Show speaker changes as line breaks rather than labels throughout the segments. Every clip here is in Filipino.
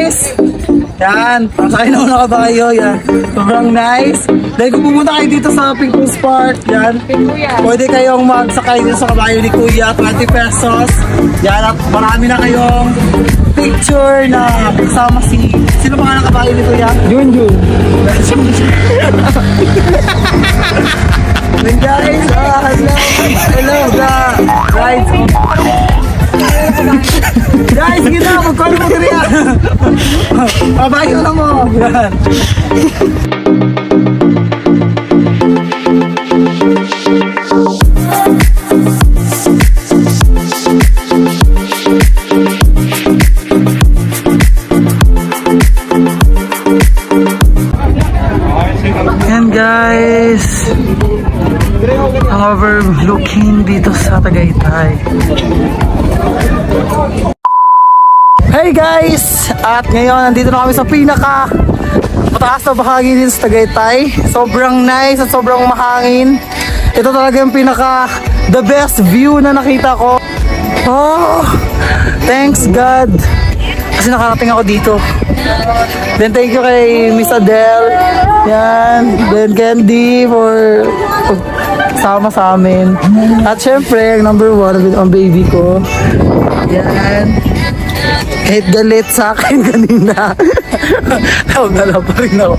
guys! Yan, pasakay na ako kabayo, yan. Sobrang nice. Dahil kung pumunta kayo dito sa Pinkos Park, yan. Pwede kayong magsakay dito sa kabayo ni Kuya, 20 pesos. Yan, at marami na kayong picture na kasama si... Sino pa nga ng kabayo ni Kuya? Junjun. And guys, hello, guys. Guys, kita, magkano mo kaya? Pabayo na mo. Yan. Yan guys, ang overlooking dito sa Tagaytay. Hey guys! At ngayon, nandito na kami sa pinaka mataas na bahagi dito sa Tagaytay. Sobrang nice at sobrang mahangin. Ito talaga yung pinaka the best view na nakita ko. Oh, thanks God! Kasi nakarating ako dito. Then thank you kay Miss Adele. Yan. Then Candy for sama sa amin. At syempre, ang number one, ang baby ko. Yan. Kahit galit sa akin kanina. Nawagala pa rin ako.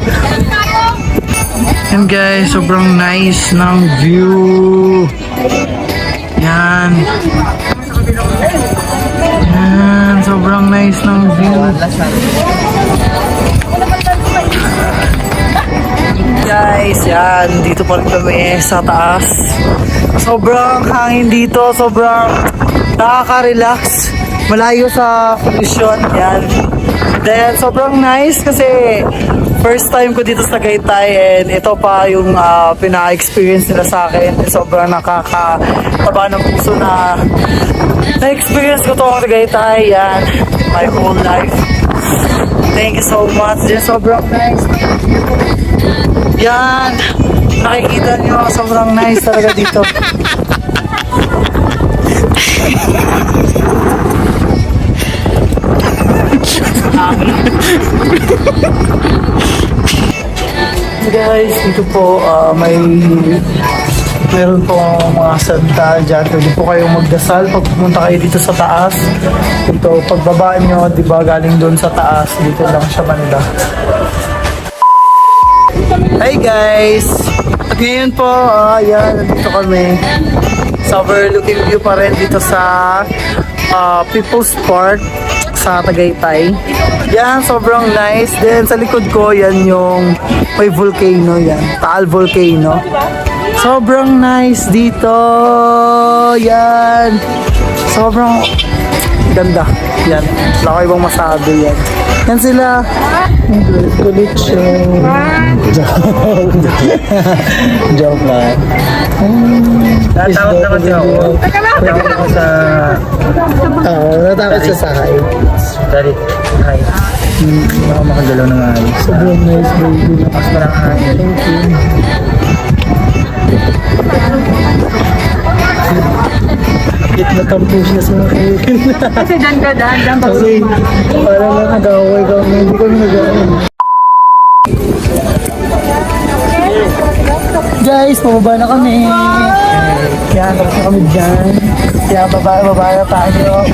Yan guys, sobrang nice ng view. Yan. Yan, sobrang nice ng view. Guys, yan, dito pa rin kami sa taas. Sobrang hangin dito, sobrang nakaka-relax. Malayo sa pollution, yan. Then, sobrang nice kasi first time ko dito sa Tagaytay and ito pa yung pina-experience nila sa akin. Sobrang nakakataba ng puso na na-experience ko to ang Tagaytay, yan, my whole life. Thank you so much. Then, sobrang nice. Yan, nakikita nyo, sobrang nice talaga dito. Guys, dito po meron po mga santa dyan. Pwede po kayong magdasal pag pumunta kayo dito sa taas. Ito, pagbaba nyo, di ba, galing doon sa taas, dito lang siya banda. Hi guys! At ngayon po, yan, nandito kami sa overlooking view pa rin dito sa People's Park sa Tagaytay. Yan, sobrang nice. Then sa likod ko, yan yung may volcano yan. Taal Volcano. Sobrang nice dito. Yan. Sobrang ganda. Yan. Wala ko ibang masabi yan. Yan sila. Kulit siya. Joke lang.
Natakot naman siya ako. Natakot ako sa...
Natakot siya sa height.
Dari, hi. Baka makagalaw ng ayos.
Sobrang nice baby.
Mas marang hangin.
Thank you. Bakit natampo siya sa akin?
Kasi dyan ka dyan pa.
Kasi parang nag-away kami. Hindi kami nag-away. Guys, pababa na kami. Kaya tapos na kami dyan. Kaya baba na tayo.